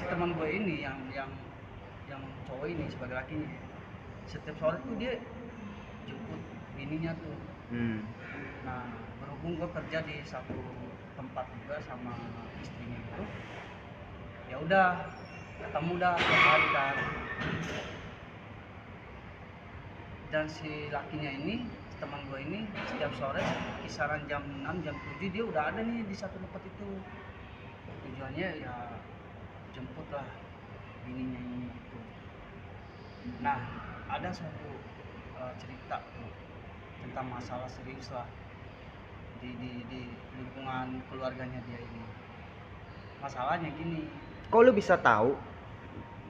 si teman gue ini yang cowok ini sebagai lakinya, setiap sore tuh dia jemput bininya tuh. Nah, berhubung gue kerja di satu tempat juga sama istrinya itu, ya udah ketemu dah tiap hari kan. Dan si lakinya ini, teman gue ini, setiap sore kisaran jam 6, jam 7 dia udah ada nih di satu tempat itu. Tujuannya ya jemput lah bininya ini gitu. Nah, ada suatu cerita tuh tentang masalah serius lah di lingkungan keluarganya dia ini. Masalahnya gini. Kok lu bisa tahu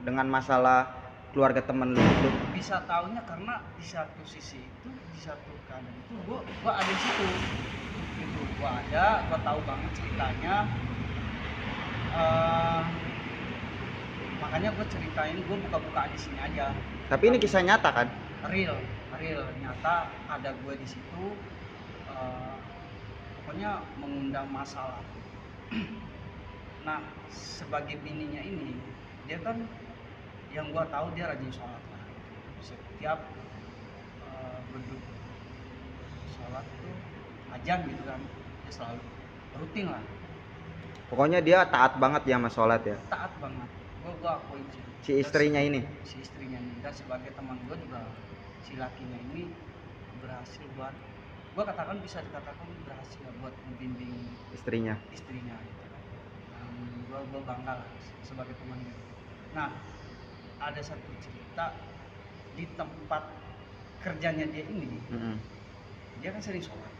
dengan masalah keluarga temen lu itu? Bisa taunya karena di satu sisi itu, di satu keadaan itu gua ada di situ gitu. Gua tahu banget ceritanya. Makanya gue ceritain, gue buka-buka di sini aja. Tapi ini kisah nyata kan? Real nyata, ada gue di situ. Pokoknya mengundang masalah. Nah, sebagai bininya ini, dia kan yang gue tahu dia rajin sholat lah. Setiap beduk sholat tuh ajan gitu kan, dia selalu rutin lah. Pokoknya dia taat banget ya sama sholat ya. Taat banget. Gue akuin sih. Si istrinya ini. Si istrinya ini, dan sebagai teman gue juga, si lakinya ini berhasil buat, gue katakan bisa dikatakan berhasil buat membimbing istrinya gitu. Gue bangga lah sebagai teman gitu. Nah, ada satu cerita di tempat kerjanya dia ini. Dia kan sering sholat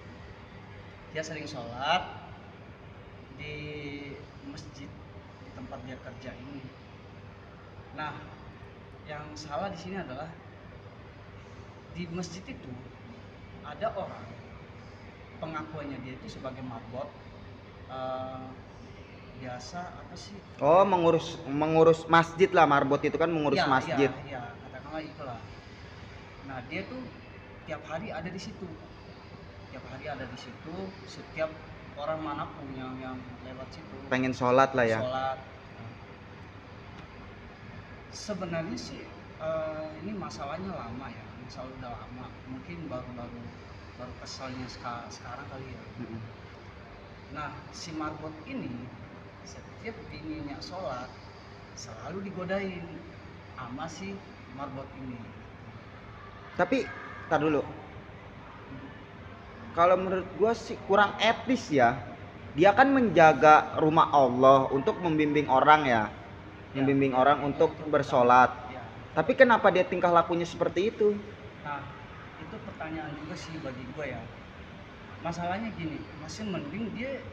di masjid di tempat dia kerja ini. Nah, yang salah di sini adalah di masjid itu ada orang, pengakuannya dia itu sebagai marbot, biasa apa sih? Oh, mengurus masjid lah. Marbot itu kan mengurus masjid. Iya, katakanlah itulah. Nah, dia tuh tiap hari ada di situ. Setiap orang manapun yang lewat situ pengen sholat lah ya. Sholat. Sebenarnya sih ini masalahnya lama ya, udah lama. Mungkin baru kesalnya sekarang kali ya. Nah, si marbot ini setiap bininya sholat selalu digodain sama si marbot ini. Tapi tar dulu, kalau menurut gua sih kurang etis ya. Dia kan menjaga rumah Allah untuk membimbing orang ya, membimbing orang untuk bersolat. Tapi kenapa dia tingkah lakunya seperti itu? Nah, itu pertanyaan juga sih bagi gua ya. Masalahnya gini, masih mending dia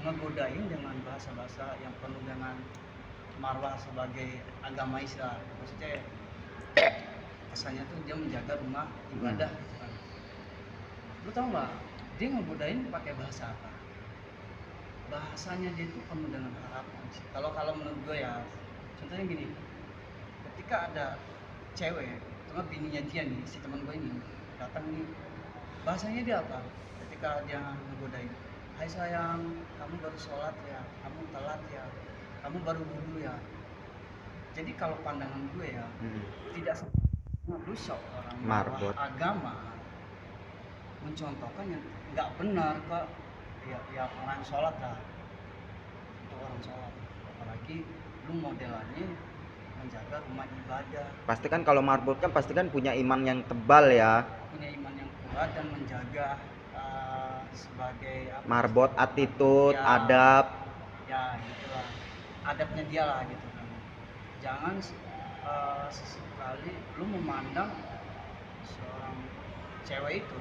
ngegodain dengan bahasa-bahasa yang penuh dengan marwah sebagai agama Islam. Maksudnya kesannya tuh dia menjaga rumah ibadah gitu kan. Lu tau nggak, dia ngegodain pakai bahasa apa? Bahasanya dia itu penuh dengan harapan sih. Kalau menurut gue ya, contohnya gini, ketika ada cewek, atau bininya dia nih, si teman gue ini datang nih, bahasanya dia apa? Ketika dia ngegodain, hai sayang, kamu baru sholat ya, kamu telat ya, kamu baru wudu ya. Jadi kalau pandangan gue ya, tidak semua seorang marbot agama mencontohkan yang nggak benar ke ya orang sholat lah. Untuk orang sholat, apalagi lu modelannya menjaga rumah ibadah. Pasti kan kalau marbot kan pasti kan punya iman yang tebal ya. Punya iman yang kuat dan menjaga sebagai apa, marbot, attitude, adab. Ya gitulah, adabnya dia lah gitu kan. Jangan sesekali lu memandang seorang cewek itu,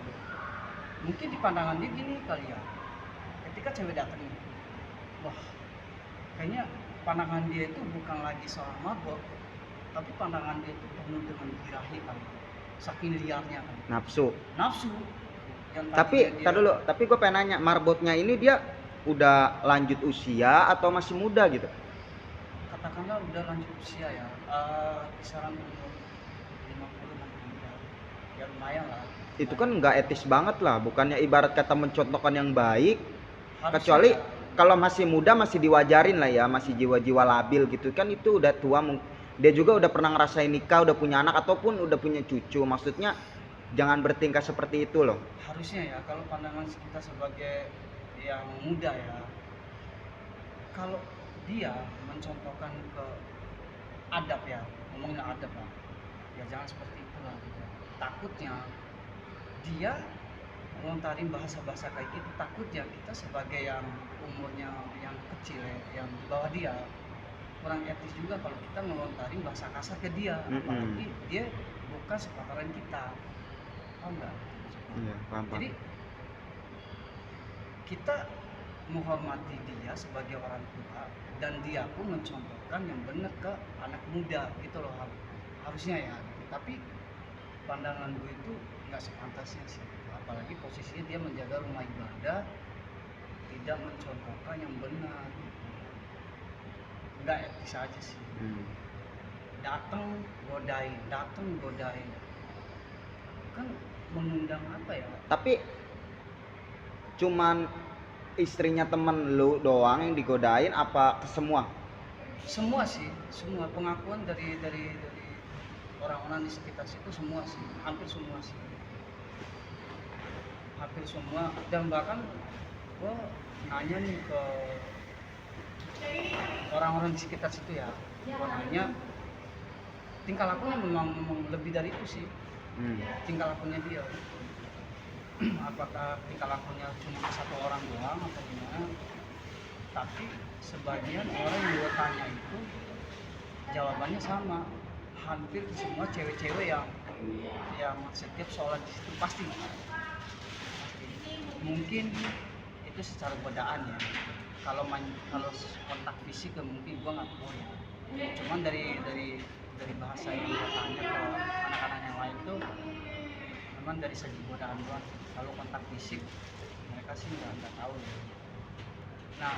mungkin di pandangan dia gini kali ya, ketika cewek datang, wah kayaknya pandangan dia itu bukan lagi seorang marbot, tapi pandangan dia itu penuh dengan birahi kan, saking liarnya kan, nafsu. Tapi tar dulu, tapi gue pengen nanya, marbotnya ini dia udah lanjut usia atau masih muda gitu? Katakanlah udah lanjut usia ya, kisaran umur 50 ya lumayan lah. Itu kan nggak etis banget lah, bukannya ibarat kata mencontohkan yang baik. Kecuali kalau masih muda masih diwajarin lah ya, masih jiwa-jiwa labil gitu kan, itu udah tua, dia juga udah pernah ngerasain nikah, udah punya anak ataupun udah punya cucu, maksudnya jangan bertingkah seperti itu loh. Harusnya ya, kalau pandangan kita sebagai yang muda ya, kalau dia mencontohkan ke adab ya, ngomongin adab lah, ya jangan seperti itulah gitu. Takutnya dia ngelontarin bahasa-bahasa kayak gitu, takutnya kita sebagai yang umurnya yang kecil ya, yang di bawah dia, kurang etis juga kalau kita ngelontarin bahasa kasar ke dia. Apalagi dia bukan sepantaran kita, paham nggak? Iya, paham. Jadi kita menghormati dia sebagai orang tua, dan dia pun mencontohkan yang benar ke anak muda gitu loh, harusnya ya gitu. Tapi pandangan gue itu nggak sepantasnya sih, apalagi posisinya dia menjaga rumah ibadah, tidak mencontohkan yang benar, nggak etis aja sih. Datang godain kan mengundang apa ya. Tapi cuman istrinya temen lu doang yang digodain apa semua? Semua sih, semua pengakuan dari orang-orang di sekitar situ semua sih, hampir semua sih, hampir semua. Dan bahkan gua nanya nih ke orang-orang di sekitar situ ya, gua nanya tingkah lakunya memang lebih dari itu sih. Tingkah lakunya dia apakah tingkah lakunya cuma satu orang doang atau gimana, tapi sebagian orang yang gue tanya itu jawabannya sama, hampir semua cewek-cewek yang setiap sholat di situ pasti mungkin itu secara godaan ya. Kalau kontak fisik ya mungkin gue nggak tahu ya, cuman dari bahasa yang gue tanya ke anak-anak yang lain tuh memang dari segi godaan doang. Kalau kontak fisik mereka sih nggak tahu ya. Nah,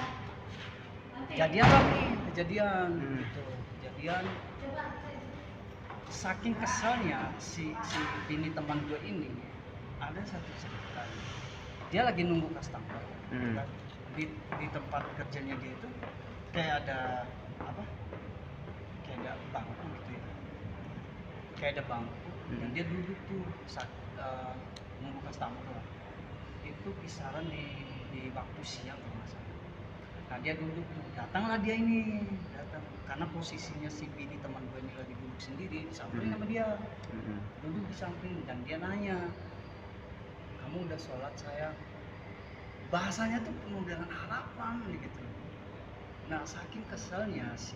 kejadian gitu, saking keselnya si bini teman gue ini, ada satu cerita, dia lagi nunggu customer kan? Di tempat kerjanya dia itu kayak ada apa, kayak ada bangku gitu ya, kayak ada bangku, dan dia duduk tuh saat nunggu customer lah. Itu kisaran di waktu siang kalau nggak salah. Nah dia duduk tuh, datang karena posisinya si bini teman gue ini lagi duduk sendiri di samping sama dia, duduk di samping, dan dia nanya, kamu udah sholat sayang? Bahasanya tuh penuh dengan harapan gitu. Nah saking keselnya si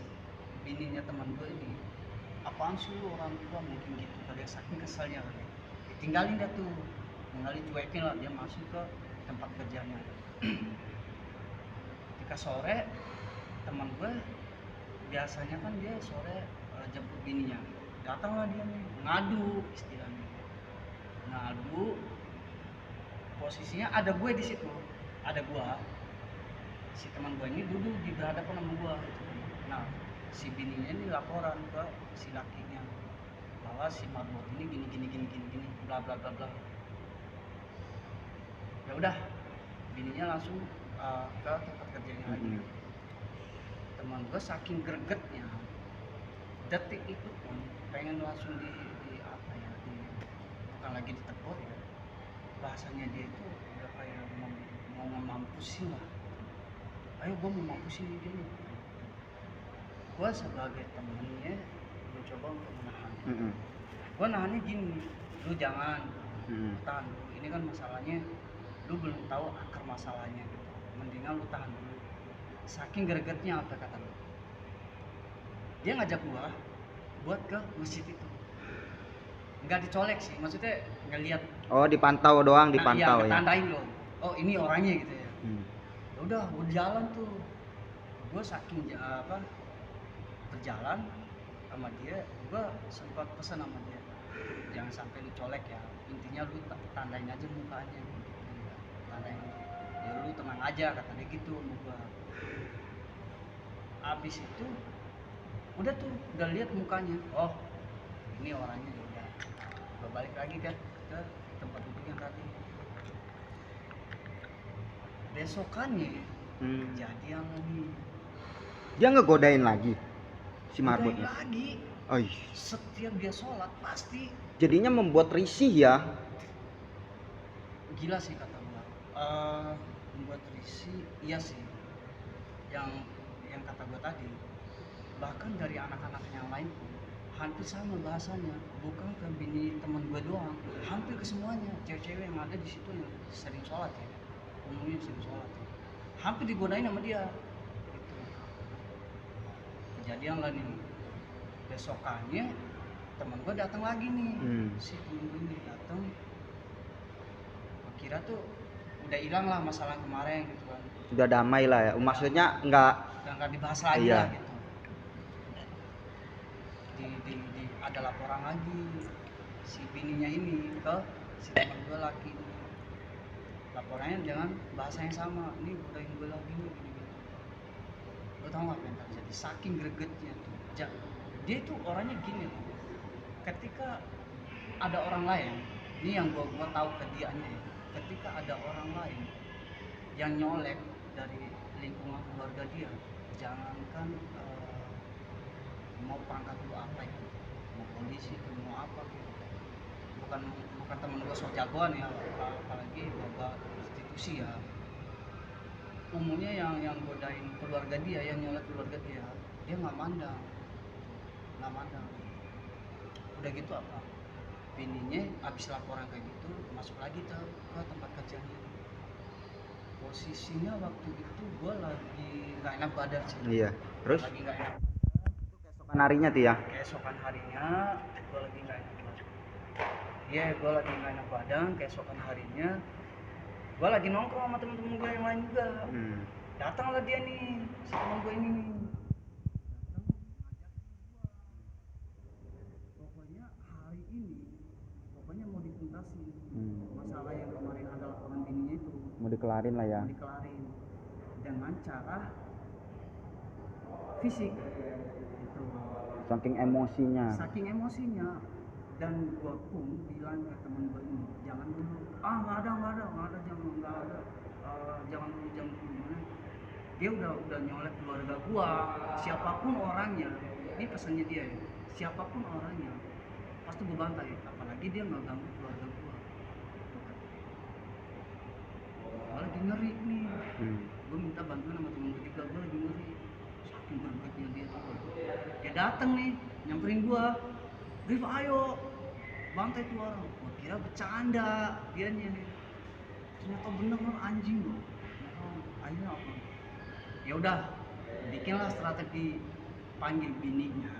bininya teman gue ini, apaan sih lu orang tua mungkin gitu kali ya, saking keselnya kali ya. Ditinggalin dia tuh, cuekin lah, dia masuk ke tempat kerjanya. Ketika sore, teman gue biasanya kan dia sore jemput bininya, datanglah dia nih ngadu, istilahnya ngadu. Posisinya ada gue di situ, ada gue, si teman gue ini duduk di berhadapan sama gue gitu. Nah si bininya ini laporan ke si lakinya bahwa si marbot ini gini bla bla bla bla. Ya udah, bininya langsung ke tempat kerjanya lagi. Teman gue saking gregetnya, detik itu pun pengen langsung di apa ya, bukan lagi ditegur ya, bahasanya dia itu udah kayak mau memampusin lah. Ayo gue mau mampusin ini. Gue sebagai temennya gue coba untuk menahan. Gue nahannya gini, lu jangan tahan dulu, ini kan masalahnya lu belum tahu akar masalahnya gitu, mendingan lu tahan dulu. Saking gregetnya apa kata lu, dia ngajak gua buat ke masjid itu, nggak dicolek sih, maksudnya ngelihat. Oh dipantau doang, dipantau iya, ya. tandain loh, oh ini orangnya gitu ya. Ya udah gua jalan tuh, gua saking berjalan sama dia, gua sempat pesan sama dia, jangan sampai lu colek ya, intinya lu tandain aja mukanya, tandain ya, lu tenang aja kata dia gitu sama gua. Abis itu udah tuh, udah lihat mukanya, oh ini orangnya. Ya udah, gua balik lagi kan ke tempat duduk yang tadi. Besokannya Kejadian lagi. Dia ngegodain lagi si Godain marbotnya. lagi. Oh, Setiap dia sholat pasti jadinya membuat risih ya. gila sih kata gua. Membuat risih, iya sih. Yang kata gua tadi, bahkan dari anak-anak yang lain pun hampir sama bahasanya, bukan ke bini temen gue doang, hampir ke semuanya cewek-cewek yang ada di situ yang sering sholat ya, umumnya sering sholat ya. Hampir digodain sama dia gitu. Kejadian lah nih, besokannya temen gue datang lagi nih. Si temen gue ini datang, kira tuh udah hilang lah masalah kemarin gitu kan, Sudah damai lah ya, maksudnya nggak dibahas lagi iya. lah gitu. Ada laporan lagi si bininya ini ke si teman gue laki ini, laporannya dengan bahasa yang sama, ini godain gue lagi nih gini. Lo tau gak apa yang terjadi? Saking gregetnya tuh dia tuh orangnya gini loh, ketika ada orang lain, ini yang gua tahu ke dia nih, ketika ada orang lain yang nyolek dari lingkungan keluarga dia, jangankan mau pangkat lu apa ya, mau polisi ke mau apa gitu, bukan temen gue sok jagoan ya, apalagi bawa institusi ya, umumnya yang godain keluarga dia, yang nyolek keluarga dia nggak mandang. Udah gitu apa, bininya abis laporan kayak gitu masuk lagi ke tempat kerjanya. Posisinya waktu itu gue lagi nggak enak badan sih. Iya. Terus? Lagi nggak enak. Keesokan harinya tuh ya. Keesokan harinya gue lagi nggak enak badan. Iya, gue lagi nggak enak badan. Keesokan harinya gue lagi nongkrong sama temen-temen gue yang lain juga. Datanglah dia nih, si temen gue ini nih. Pokoknya mau dituntasin masalah yang kemarin ada laporan bininya itu, Mau dikelarin lah ya. mau dikelarin dengan cara fisik gitu. Saking emosinya. Dan gua pun bilang ke temen gua ini, jangan dulu, nggak ada, jangan dulu gimana. Dia udah nyolek keluarga gua, siapapun orangnya, ini pesannya dia ya, siapapun orangnya pasti gua bantai, apalagi dia nggak ganggu keluarga gua. Gua lagi ngeri nih, gua minta bantuan sama temen gua juga, gua lagi ngeri saking berbuatnya dia tuh. Dia dateng nih nyamperin gua, Rif ayo bantai tuh orang. Gua kira bercanda dianya nih, ternyata bener anjing loh. Akhirnya apa, ya udah bikinlah strategi, panggil bininya,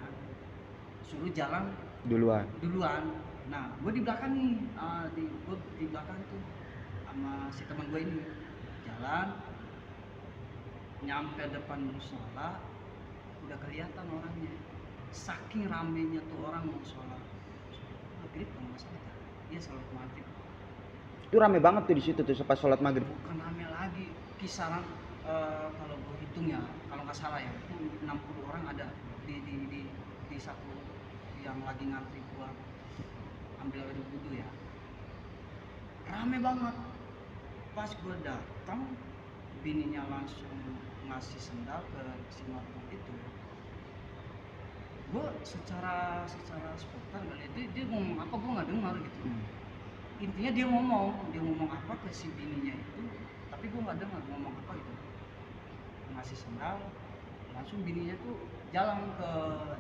suruh jalan duluan. Nah gue di belakang nih, gue di belakang tuh sama si teman gue ini jalan, nyampe depan musola udah kelihatan orangnya, saking ramenya tuh orang mau sholat maghrib kalau nggak salah, dia sholat maghrib. Itu rame banget tuh di situ tuh pas sholat maghrib. Bukan rame lagi, kisaran kalau gue hitung ya, kalau nggak salah ya, itu 60 orang ada di satu yang lagi ngantri buat ambil air wudhu ya. Rame banget. Pas gue datang, bininya langsung ngasih sendal ke si mabuk itu. Gue secara spontan kali dia ngomong apa gue nggak dengar gitu. Intinya dia ngomong apa ke si bininya itu, tapi gue nggak dengar ngomong apa gitu. Ngasih sendal, langsung bininya tuh jalan ke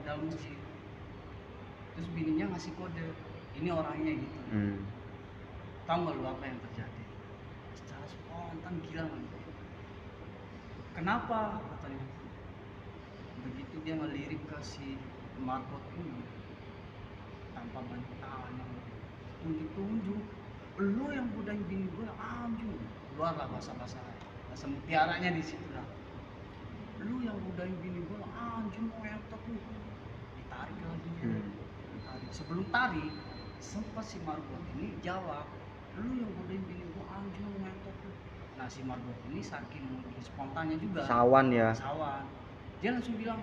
dalam masjid. Terus bininya ngasih kode, ini orangnya gitu. Tahu nggak lu apa yang terjadi? Secara spontan gila kan. Kenapa katanya? Begitu dia ngelirik ke si marbot ini, tanpa banyak tanya, tunjuk, lu yang godain bini gue, anjing. Keluar lah bahasa mutiaranya di situ lah. Lu yang godain bini gue, anjing, mau entot lu. Ditarik lagi. Ditarik. Sebelum tarik, sempat si marbot ini jawab, lu yang godain bini gue, anjing, mau entot lu. Nah si marbot ini saking spontannya juga. Sawan. Dia langsung bilang,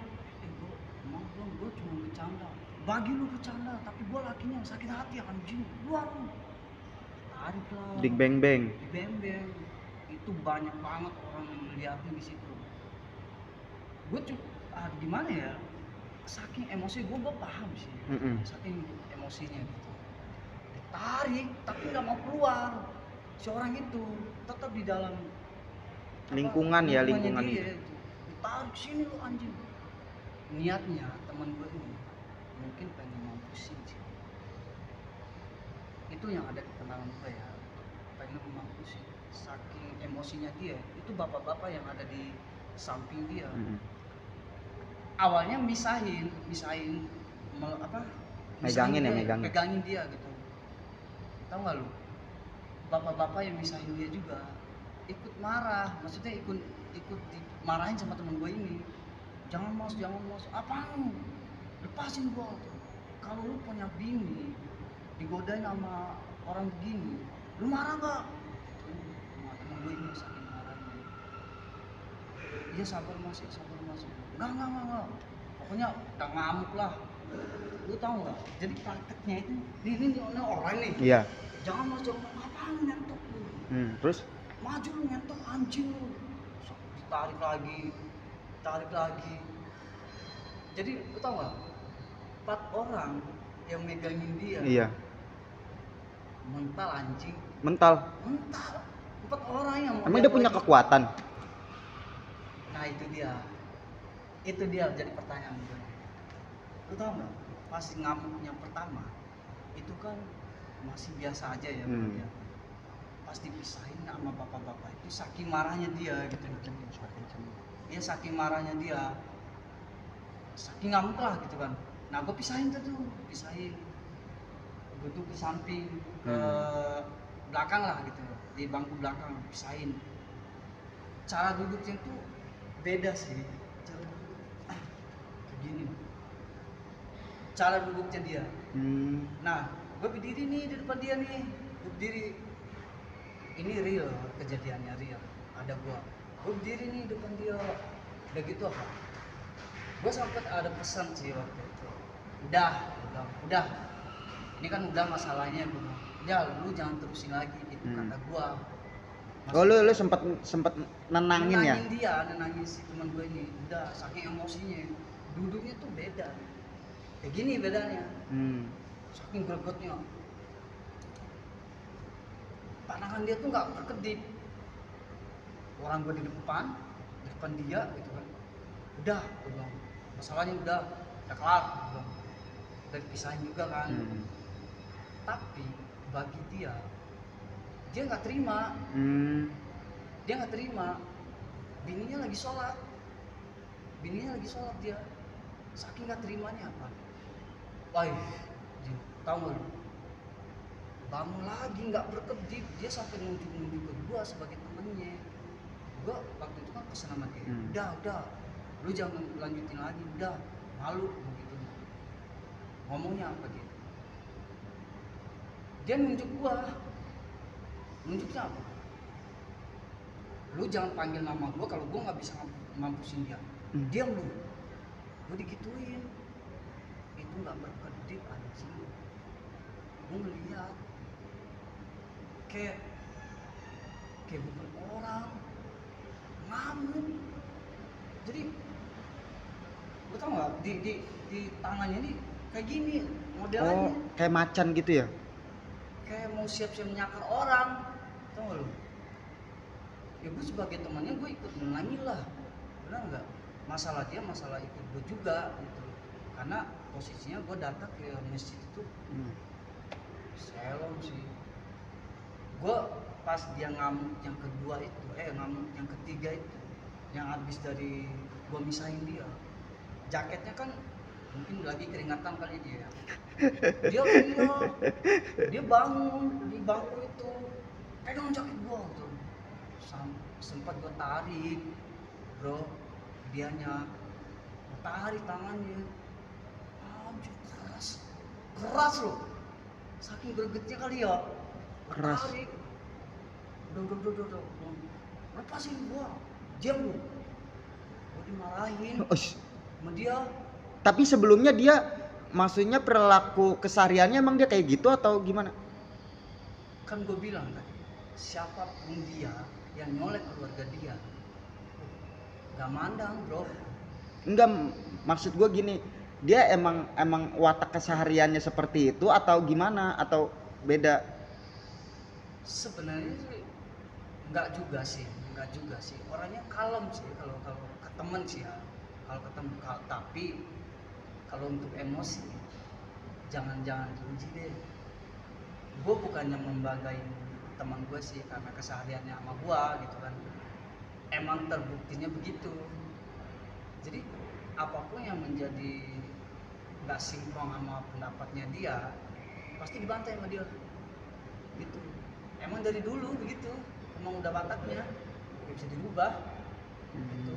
gue cuma bercanda. Bagi lu bercanda, tapi gue lakinya sakit hati anjing. Luar lu. Tarik lah. Di beng beng. itu banyak banget orang yang melihatnya di situ. Gue gimana ya, saking emosi gue paham sih. Saking emosinya gitu, ditarik tapi nggak mau keluar. Si orang itu tetap di dalam Lingkungan ya, lingkungan dia itu. Ditarik, sini lu anjing. Niatnya teman gue ini mungkin pengen mampusin sih. Itu yang ada di kenangan gue ya, pengen mampusin. Saking emosinya dia, itu bapak-bapak yang ada di samping dia. Awalnya misahin megangin dia gitu. Tahu nggak lu? Bapak-bapak yang misahin dia juga ikut marah, maksudnya ikut dimarahin sama temen gue ini. Jangan mos, apaan? Lepasin gua. Kalau lu punya bini digodain sama orang begini, lu marah nggak? Temen gue ini saking marahnya. Iya sabar mas. Enggak. Pokoknya udah ngamuk lah. Lu tahu nggak? Jadi prakteknya itu ini orang nih. Iya. Jangan mas, apaan nyentok lu? Terus? Maju lu nyentok anjing lu. Ditarik lagi. Jadi lu tahu nggak? 4 orang yang megangin dia. Iya. Mental anjing. Mental. 4 orang yang. Emang dia punya kekuatan? Nah itu dia jadi pertanyaan gue. Lu tahu nggak? Pas ngamuknya pertama, itu kan masih biasa aja ya dia. Pas dipisahin sama bapak-bapak itu saking marahnya dia gitu. Iya saking marahnya dia, saking ngamuk lah gitu kan. Nah gue pisahin. Duduk di samping ke belakang lah gitu, di bangku belakang pisahin. Cara duduknya tuh beda sih. Begini. Cara duduknya dia. Nah, gue berdiri nih di depan dia nih. Gue berdiri. Ini real, kejadiannya real. Ada gue berdiri nih depan dia. Udah gitu apa? Gue sempat ada pesan sih waktu itu. Udah. Ini kan udah masalahnya gue. Ya, lu jangan terusin lagi itu kata gue. Lu sempat nenangin ya? Nenangin si teman gue ini. Udah saking emosinya. Duduknya tuh beda. Kayak gini bedanya. Saking gregetnya. Pandangan dia tuh nggak berkedip. Orang gue di depan dia gitu kan. Udah, gue bilang. Masalahnya udah kelar. Udah dipisahin juga kan. Tapi bagi dia nggak terima. Dia nggak terima. Bininya lagi sholat dia. Saking nggak terimanya apa? Wah, tahu nggak lu? Bangun lagi nggak berkedip, dia sampai nunjuk ke gua sebagai temennya. Gua waktu itu kan pesan sama dia. Udah, lu jangan lanjutin lagi, udah malu begitu. Ngomongnya apa dia? Dia nunjuk gua. Nunjuknya apa? Lu jangan panggil nama gua kalau gua nggak bisa mampusin dia. Diam lu. Gua digituin. Itu nggak berkedip anjing. Gua ngeliat kayak bukan orang ngamuk. Jadi gua tau nggak di tangannya ini kayak gini modelannya. Kayak macan gitu ya? Kayak mau siap-siap nyakar orang, tau gak lu? Ya gue sebagai temannya gue ikut menangis lah, benar nggak? Masalah dia masalah ikut gue juga gitu. Karena posisinya gue datang ke masjid itu selom sih. Gue pas dia ngamuk yang kedua itu, ngamuk yang ketiga itu, yang habis dari gue misahin jaketnya kan mungkin lagi keringatan kali dia. Dia bangun di bangku itu, pegang jaket gua tuh. Sempat gua tarik, bro, dianya tarik tangannya. Anjir, keras loh. Saking gregetnya kali ya. Keras. Tarik. Udah. Lepasin gua. Diam lu. Gua dimarahin. Sama dia. Tapi sebelumnya dia, maksudnya perilaku kesehariannya emang dia kayak gitu atau gimana? Kan gue bilang tadi, siapapun dia yang nyolek keluarga dia. Gak mandang bro. Enggak, maksud gue gini, dia emang watak kesehariannya seperti itu atau gimana, atau beda? Sebenarnya sih nggak juga sih, orangnya kalem sih kalau kalau ke temen sih ya, kalau ketemu tapi kalau untuk emosi jangan diuji deh. Gue bukannya membanggain teman gue sih karena kesehariannya sama gue gitu kan, emang terbuktinya begitu. Jadi apapun yang menjadi nggak sinkron sama pendapatnya dia pasti dibantai sama dia gitu. Emang dari dulu begitu, emang udah wataknya nggak bisa dirubah gitu.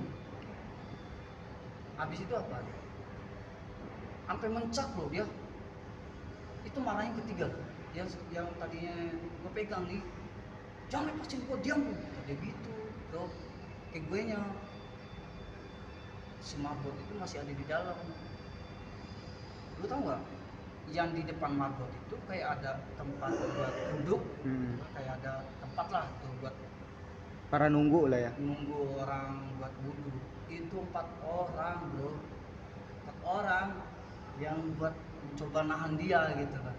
Habis itu apa, sampai mencak loh dia, itu marahnya ketiga, yang tadinya gue pegang nih, jangan lepasin gue, diam lu, dia gitu tuh. Kayak gue nya si marbot itu masih ada di dalam. Lu tau nggak, yang di depan marbot itu kayak ada tempat buat duduk, kayak ada tempat lah tuh buat Para nunggu lah ya. nunggu orang buat wudhu. Itu 4 orang bro, 4 orang yang buat coba nahan dia gitu kan.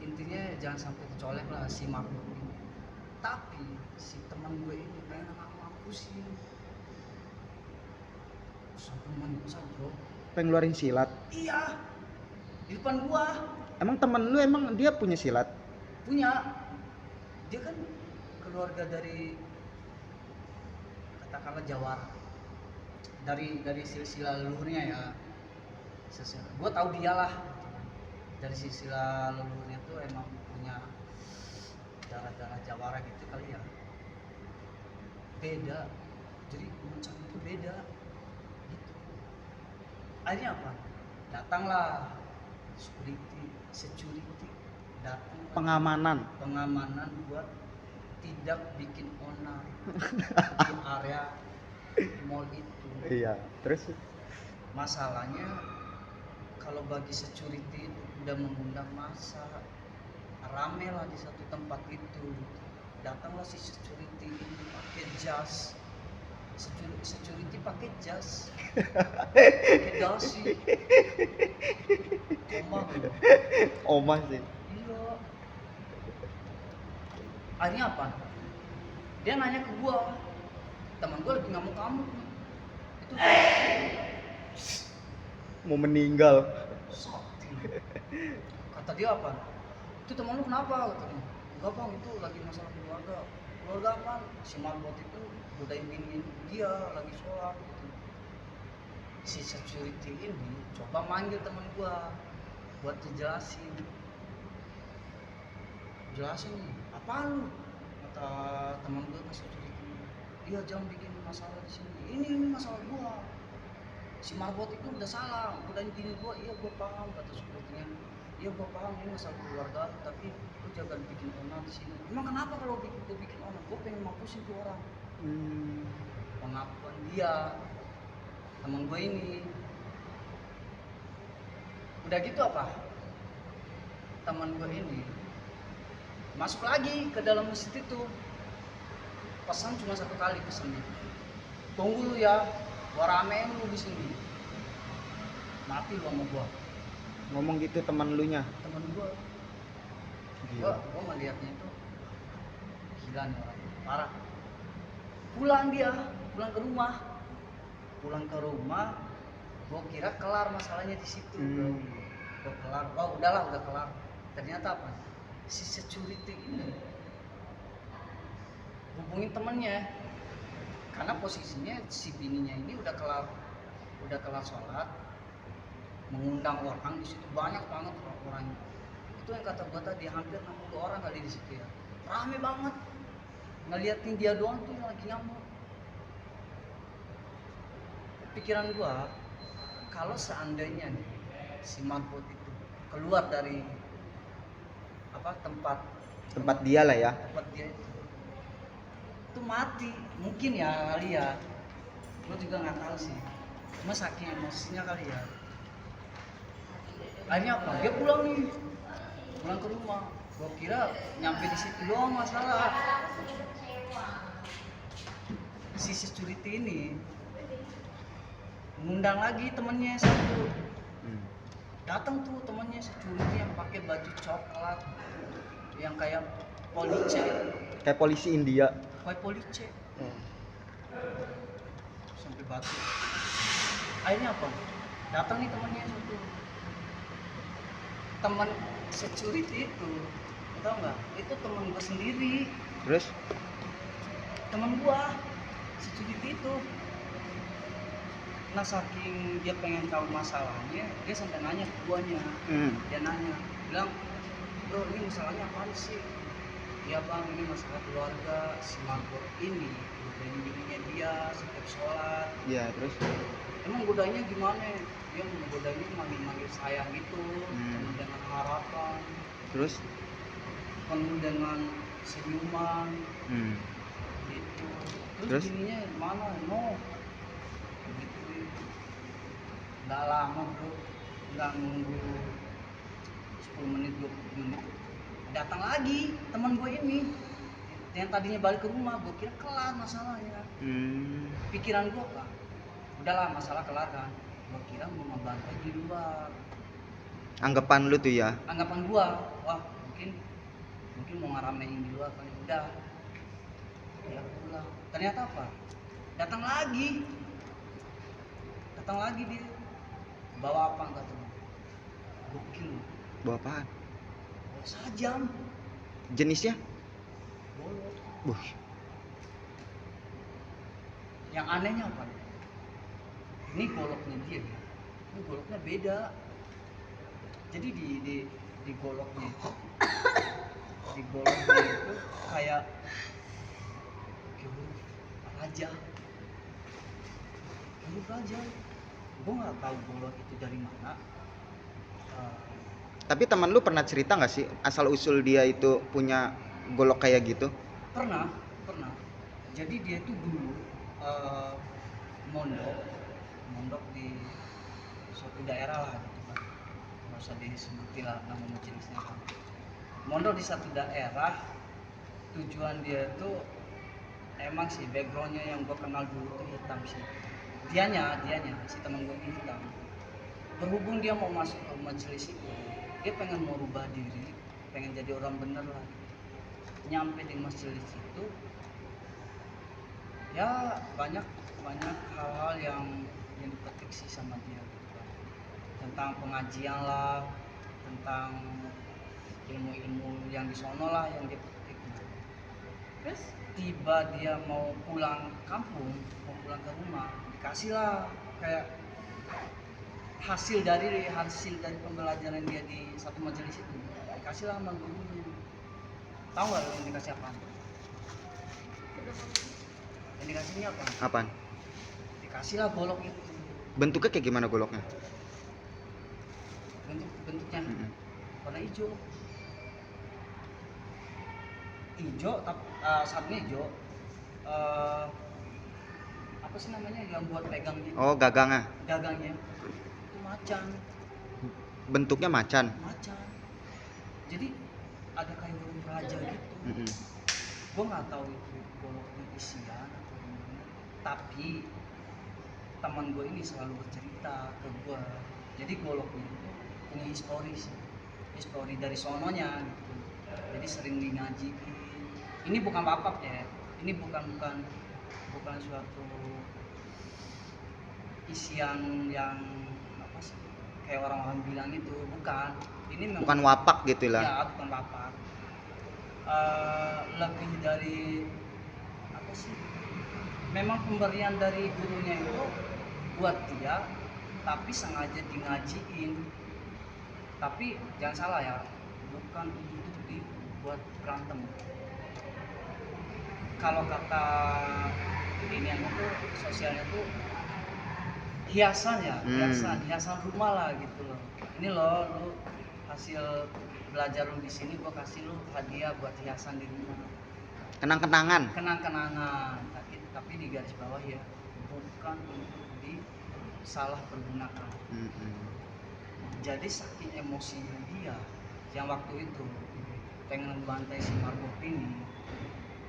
Intinya jangan sampai kecolek lah si marbot ini. Tapi si teman gue ini pengen mampusin sampai mencak bro. Pengen ngeluarin silat. Iya, di depan gua. Emang temen lu emang dia punya silat? Punya, dia kan keluarga dari katakanlah Jawara, dari silsilah leluhurnya ya. Gua tahu dia lah, dari silsilah leluhurnya tuh emang punya darah Jawara gitu kali ya. Beda, jadi mencak itu beda gitu. Akhirnya apa, datanglah security datang, pengamanan buat tidak bikin onar di area mall itu. Iya, terus Masalahnya kalau bagi security itu udah mengundang massa, rame lah di satu tempat itu. Datanglah si security ini pakai jas, security pakai jas, pakai dasi, Omah sih. iya. Akhirnya apa, dia nanya ke gua, teman gua lagi ngamuk-ngamuk nih. Itu Mau meninggal. sakti. Kata dia apa, itu teman lu kenapa? Katanya, enggak bang, itu lagi masalah keluarga. Keluarga apa? Si marbot itu godain bini dia lagi sholat gitu. Si security ini coba manggil teman gua buat dijelasin, nih, apaan lu? Kata teman gua ke security, iya jangan bikin masalah di sini. Ini masalah gua. Si marbot itu udah salah, godain bini gua. Iya gua paham, kata security-nya. Iya gua paham, ini masalah keluarga, tapi lu jangan bikin onar di sini. Emang kenapa kalau gua bikin onar? Gua pengen mampusin tuh orang. Pengakuan dia, temen gue ini. Udah gitu apa, teman gue ini masuk lagi ke dalam masjid itu, pesan cuma 1 kali pesannya, tunggu lu ya, gua ramein lu di sini, mati lu sama gua. Ngomong gitu teman lu nya. Temen gua ngeliatnya itu gila nih orang, parah. Pulang ke rumah, gua kira kelar masalahnya di situ. Gua kelar, udah kelar. Ternyata apa, si security ini hubungin temennya, karena posisinya si bininya ini udah kelar sholat, mengundang orang di situ banyak banget orangnya. Itu yang kata gua tadi, hampir 60 orang kali di situ ya, rame banget. Ngeliatin dia doang tuh lagi ngamuk. Pikiran gua, kalau seandainya nih si marbot itu keluar dari tempat dia lah ya, tempat dia itu mati mungkin ya kali ya. Gua juga nggak tahu sih, cuma saking emosinya kali ya. Akhirnya apa, dia pulang ke rumah. Gua kira nyampe di situ doang masalah, si security ini ngundang lagi temennya satu. Datang tuh temennya security yang pakai baju coklat yang kayak police, Kayak polisi India. kayak police sampai batu. Akhirnya apa, datang nih temennya satu, teman security itu, tau nggak, itu teman gua sendiri, Terus teman gua security itu. Nah saking dia pengen tahu masalahnya, dia sampai nanya ke guanya. Dia nanya, bilang, bro ini masalahnya apa sih? Ya bang, ini masalah keluarga, si Margot ini godain bininya dia setiap sholat. ya terus Emang godanya gimana? Dia godanya manggil-manggil saya gitu, penuh dengan harapan, terus penuh dengan senyuman gitu. Terus Terus? bininya mana? No gitu. Nggak lama bro, nggak nunggu 10 menit 20 menit datang lagi teman gue ini yang tadinya balik ke rumah. Gue kira kelar masalahnya. Pikiran gue apa, udahlah masalah kelar kan. Gue kira mau ngebantai di luar. Anggapan lu tuh ya. Anggapan gue, wah mungkin mau ngaramein di luar kan. Udah ya pulang. Ternyata apa, datang lagi dia. Bawa apa enggak tuh, gokil. Bawa apaan? Bawa sajam, Jenisnya? bolot. Buh. Yang anehnya apa? Ini goloknya dia, ini goloknya beda. Jadi di goloknya itu, kayak huruf raja. Gue nggak tahu golok itu dari mana. Tapi teman lu pernah cerita nggak sih asal usul dia itu punya golok kayak gitu? Pernah. Jadi dia tuh dulu mondok di suatu daerah lah gitu kan. Nggak usah disebutin lah nama majelisnya kan. Mondok di satu daerah. Tujuan dia tuh emang sih backgroundnya yang gue kenal dulu tuh hitam sih. Dianya si teman gue ini hitam. Berhubung dia mau masuk ke majelis itu, dia pengen mau rubah diri, pengen jadi orang bener lah. Nyampe di majelis itu, ya banyak hal-hal yang dipetik sih sama dia gitu kan. Tentang pengajian lah, tentang ilmu-ilmu yang di sono lah yang dia petik. Terus tiba dia mau pulang kampung, mau pulang ke rumah, dikasih lah kayak hasil dari pembelajaran dia di satu majelis itu, dikasih lah sama gurunya. Tahu nggak yang dikasih apa? Yang dikasihnya apa? Apaan? Dikasih lah golok itu. Bentuknya kayak gimana goloknya? Bentuknya warna hijau. Tapi satnya hijau. Apa sih namanya yang buat pegang gitu? Oh, gagangnya. Gagangnya itu macan. Bentuknya macan. Jadi ada kayak huruf raja gitu. Gue nggak tahu itu goloknya isian atau gimana. Tapi teman gue ini selalu bercerita ke gue. Jadi goloknya itu punya histori dari sononya gitu. Jadi sering di ngaji. Ini bukan bapak ya. Ini bukan suatu isian yang apa sih kayak orang-orang bilang itu, bukan. Ini memang Bukan wapak gitu lah. Ya, bukan wapak. Lebih dari apa sih? Memang pemberian dari gurunya itu buat dia, tapi sengaja di ngajiin. Tapi jangan salah ya, bukan untuk dibuat berantem. Kalau kata ini yang itu sosialnya tuh hiasan rumah lah gitu loh. Ini loh, lu hasil belajar lu di sini, gua kasih lu hadiah buat hiasan di rumah. Kenang-kenangan. Tapi di garis bawah ya, bukan untuk disalah pergunakan. Jadi saking emosinya dia yang waktu itu pengen bantai si Margot ini,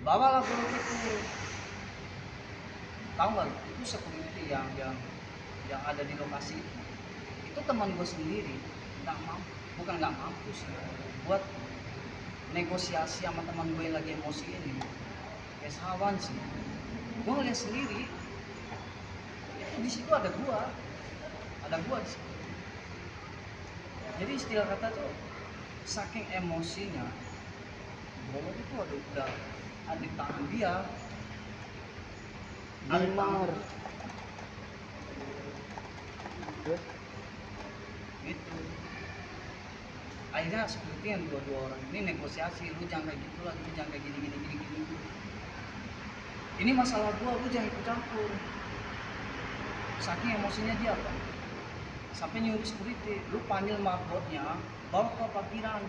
bawalah golok itu. tahu nggak lu? Itu security yang ada di lokasi itu teman gue sendiri nggak mampu, bukan nggak mampu sih, buat negosiasi sama teman gue yang lagi emosi ini kayak sawan sih. Gue ngeliat sendiri itu di situ ada gua di situ. Jadi istilah kata tuh saking emosinya golok itu udah ada di tangan dia, ada di tangan Dimar. Terus gitu. Akhirnya seperti yang dua orang ini negosiasi, lu jangan kayak gitu lah, lu jangan kayak gini. Ini masalah gua, lu jangan ikut campur. Saking emosinya dia apa? Sampai nyuruh security, lu panggil marbotnya, bawa ke parkiran.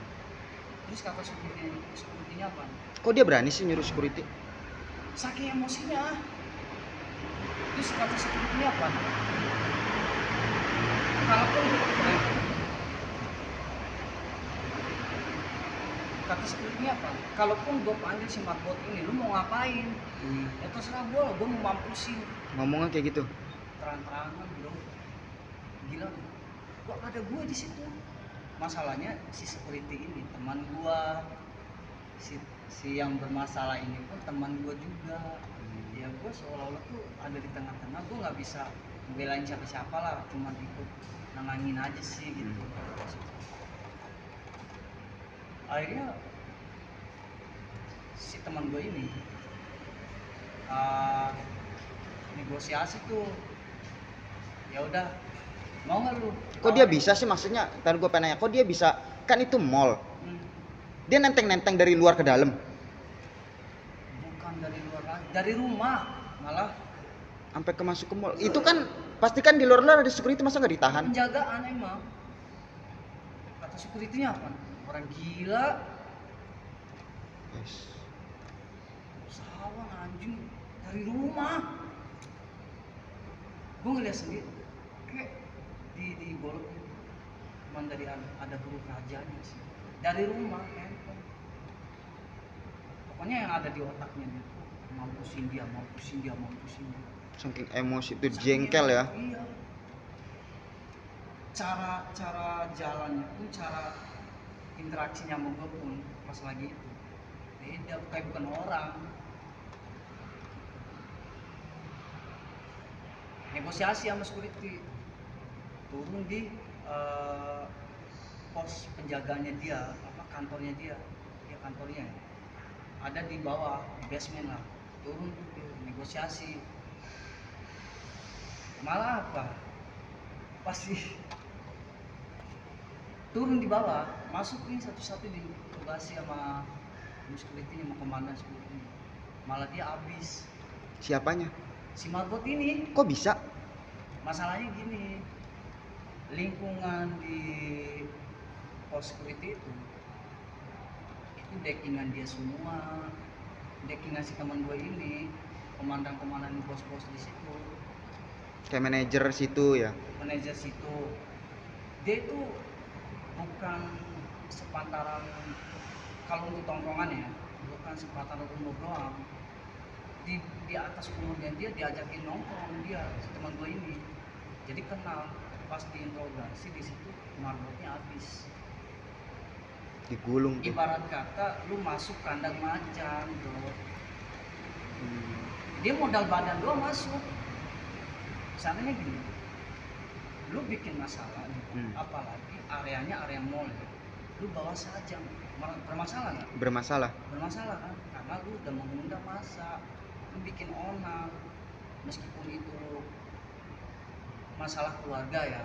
Terus kata security-nya apa? kok dia berani sih nyuruh security? Saking emosinya. Terus kata security-nya apa? Kalaupun kata security-nya apa? Kalaupun gue panggil si marbot ini, lu mau ngapain? Ya terserah gue lah, gue mau mampusin. Ngomongnya kayak gitu. Terang-terangan bro, gila gua ada gue di situ. Masalahnya si security ini teman gua, si yang bermasalah ini pun teman gua juga. Ya gua seolah-olah tuh ada di tengah-tengah, gua nggak bisa belain siapa-siapa lah, cuma ikut nenangin aja sih gitu. Akhirnya si teman gua ini negosiasi tuh, ya udah mau nggak lu? Kok dia bisa sih, maksudnya tadi gue pengen nanya, kok dia bisa, kan itu mall, Hmm, dia nenteng-nenteng dari luar ke dalam bukan dari luar lagi, dari rumah malah. sampai ke masuk ke mall itu kan pasti kan di luar ada security, masa nggak ditahan? Penjagaan emang. Kata security-nya apa? Orang gila, Yes. sawan anjing dari rumah. Gue ngeliat sendiri kayak di golok itu cuman dari ada huruf rajanya sih, dari rumah handphone. Pokoknya yang ada di otaknya dia mampusin dia. Saking emosi itu Saking jengkel ya. iya. Cara jalannya pun, cara interaksinya sama gue pun pas lagi itu beda, kayak bukan orang. Negosiasi sama security, turun di pos penjaganya dia, apa kantornya dia kantornya ada di bawah, di basement lah. Turun tuh negosiasi, malah apa pasti turun di bawah, masuk nih satu-satu dikebasi sama security sama komandan security, malah dia habis Siapanya? si marbot ini. Kok bisa? Masalahnya gini, lingkungan di pos security itu deckingan dia semua, deckingan si teman gue ini, komandan-komandan bos-bos di situ, Kayak manajer situ ya. manajer situ. Dia itu bukan sepantaran, kalau untuk tongkrongan ya, bukan sepantaran umur doang. Di atas umurnya dia diajakin nongkrong dia, si teman gue ini. Jadi kenal, pas diinterogasi di situ marbotnya habis. Digulung tuh. Ibarat kata lu masuk kandang macan bro. Dia modal badan doang masuk. Misalnya gini, lu bikin masalah nih, apalagi areanya area mall ya, lu bawa sajam, bermasalah nggak? Bermasalah. Bermasalah kan, karena lu udah mengundang massa, lu bikin onar, meskipun itu masalah keluarga ya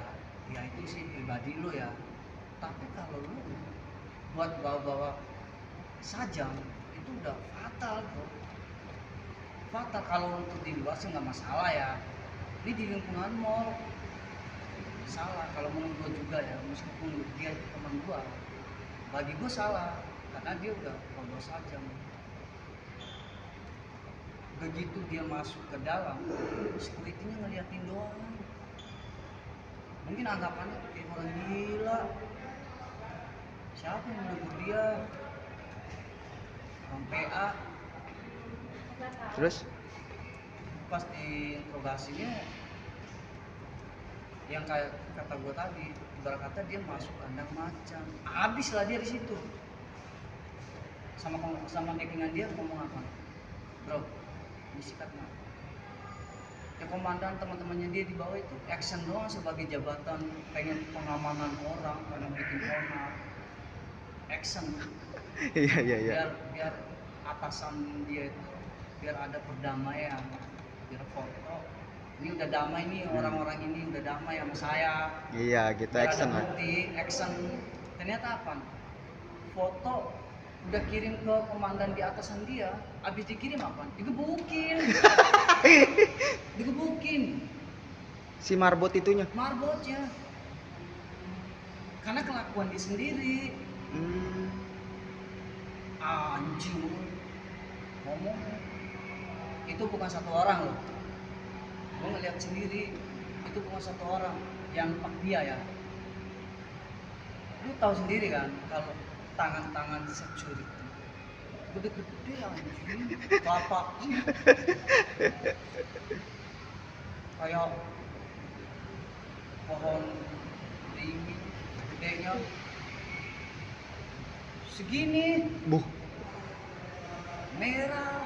itu sih pribadi lu ya. Tapi kalau lu buat bawa-bawa sajam itu udah fatal bro, fatal. Kalau untuk di luar sih nggak masalah ya, ini di lingkungan mall salah kalau menurut gue juga ya, meskipun dia teman gue, bagi gue salah karena dia udah bawa sajam. Begitu dia masuk ke dalam, security-nya ngeliatin doang, mungkin anggapannya kayak orang gila, siapa yang menegur dia, orang PA. Terus pas diinterogasinya yang kayak kata gue tadi, ibarat kata dia masuk kandang macan, habis lah dia di situ. Sama backingan dia ngomong apa, bro ini sikat mah ya, komandan teman-temannya dia di bawah itu action doang sebagai jabatan, pengen pengamanan orang, pengen bikin onar, action Iya iya iya. biar atasan dia itu biar ada perdamaian, biar foto ini udah damai nih, orang-orang ini udah damai sama saya, Iya gitu biar action ada lah. bukti action. Ternyata apa, foto udah kirim ke komandan di atasan dia, habis dikirim apa, digebukin Si marbot itunya. marbotnya karena kelakuan dia sendiri. Hmm. Anjing ngomong itu bukan satu orang loh, gue ngeliat sendiri itu bukan satu orang yang pak dia ya. Lu tahu sendiri kan kalau tangan-tangan security gede-gede anjing, telapaknya kayak pohon tinggi gedenya segini, Buh. merah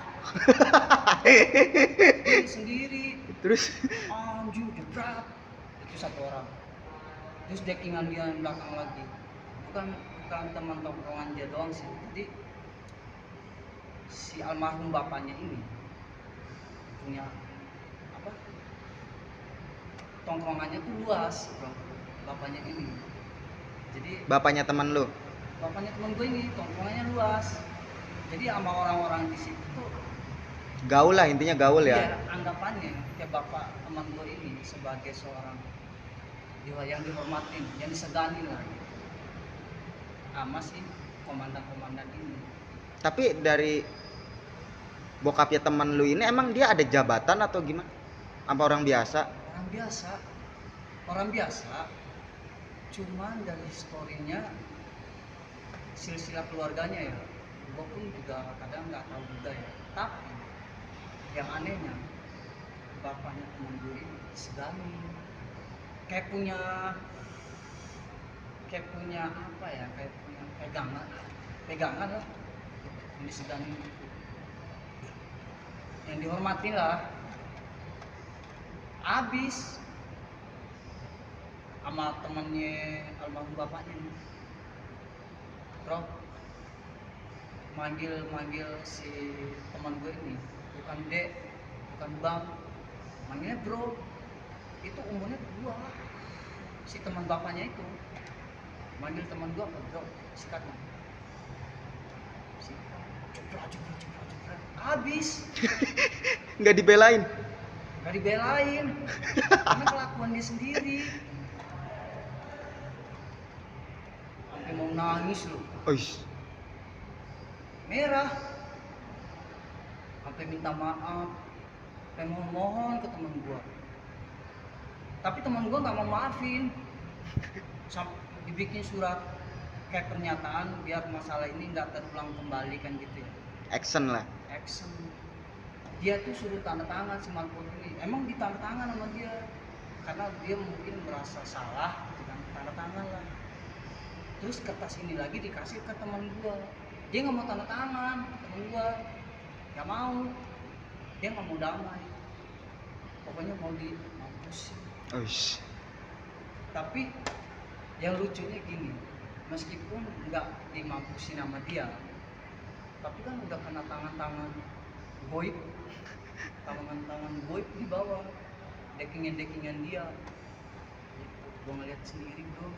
dia sendiri Terus anjing jebret, itu satu orang. Terus deckingan dia yang belakang lagi, bukan teman tongkrongan dia doang sih, jadi si almarhum bapaknya ini punya apa, tongkrongannya tuh luas bro, bapaknya ini. Jadi bapaknya teman lu. bapaknya teman gue ini tongkrongannya luas, jadi sama orang-orang di situ tuh Gaul lah intinya, gaul ya. dia anggapannya kayak bapak teman gue ini sebagai seorang yang dihormatin, yang disegani lah sama si komandan-komandan ini. Tapi dari bokapnya teman lu ini emang dia ada jabatan atau gimana? Apa orang biasa? Orang biasa, cuman dari historinya silsilah keluarganya ya, gue pun juga kadang nggak tahu juga ya. Tapi yang anehnya bapaknya temen gue ini segani, kayak punya apa ya, kayak punya pegangan lah yang disegani, yang dihormatin lah. Abis sama temennya almarhum bapaknya nih, bro, manggil si teman gue ini bukan dek, bukan bang, manggilnya bro. Itu umurnya tua, si teman bapaknya itu manggil teman gue apa, bro sikat man, sikat, jepret. Habis Nggak dibelain. gak dibelain karena kelakuan dia sendiri, sampai mau nangis loh, Oish. merah, sampai minta maaf, sampai mohon ke teman gua, tapi teman gua nggak mau maafin, sampai dibikin surat kayak pernyataan biar masalah ini nggak terulang kembali kan gitu ya, Action lah. action. Dia tuh suruh tanda tangan si marbot ini, emang ditanda tangan sama dia karena dia mungkin merasa salah gitu kan, tanda tangan lah. Terus kertas ini lagi dikasih ke teman gua, dia nggak mau tanda tangan, teman gua nggak mau, dia nggak mau damai, pokoknya mau dimampusin. Oish. Tapi yang lucunya gini, meskipun nggak dimampusin sama dia, tapi kan udah kena tangan-tangan goib, tangan goib di bawah, deckingan dia. Gua ngeliat sendiri bro,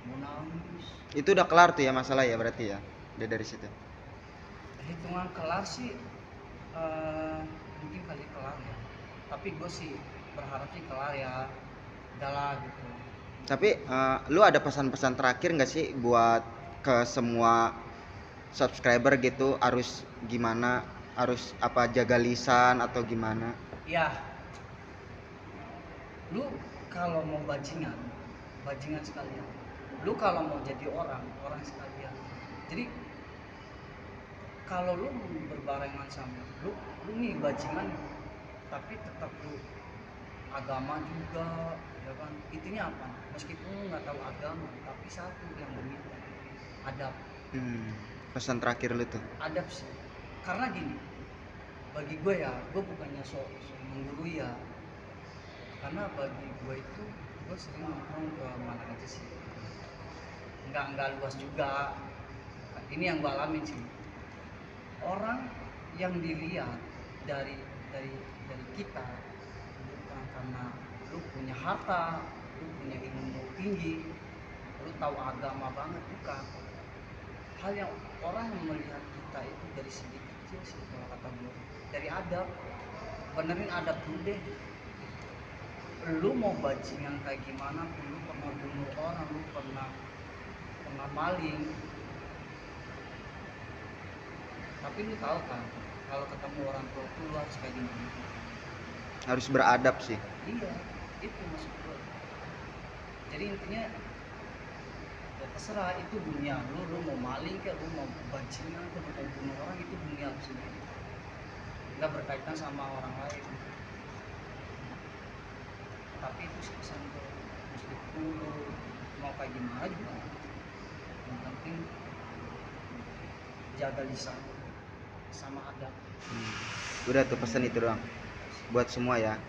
mau nangis. Itu udah kelar tuh ya masalah ya berarti ya. Udah dari situ. Hitungan kelar sih, mungkin kali kelar ya, tapi gue sih berharap sih kelar ya, udahlah gitu. Tapi lu ada pesan-pesan terakhir nggak sih buat ke semua subscriber gitu, harus gimana, harus apa, jaga lisan atau gimana? Ya, lu kalau mau bajingan sekalian, lu kalau mau jadi orang sekalian. Jadi kalau lu berbarengan sama lu nih bajingan, tapi tetap lu agama juga, ya kan. Intinya apa, meskipun lu nggak tahu agama tapi satu yang diminta adab. Pesan terakhir lu tuh. Adab sih, karena gini, bagi gue ya, gue bukannya sok menggurui ya, karena bagi gue itu, gue sering nongkrong ke mana aja sih, nggak luas juga. Ini yang gue alamin sih, orang yang dilihat dari dari kita bukan karena lu punya harta, lu punya ilmu tinggi, lu tahu agama banget, bukan. Hal yang orang yang melihat kita itu dari segi kecil sih, kalau kata gue dari adab. Benerin adab dulu deh. Lu mau bajingan kayak gimana pun, lu pernah bunuh orang, lu pernah maling, tapi lu tahu kan kalau ketemu orang tua tuh lu harus kayak gimana. Harus beradab sih. Iya, itu maksud gue. Jadi intinya ya terserah, itu dunia lu mau maling kayak lu mau bajingan kayak lu mau bunuh orang, itu dunia lu sendiri, nggak berkaitan sama orang lain. Tapi itu sih pesan gue, meskipun lu mau kayak gimana juga, yang penting jaga lisan sama adab. Udah tuh pesan itu doang buat semua ya.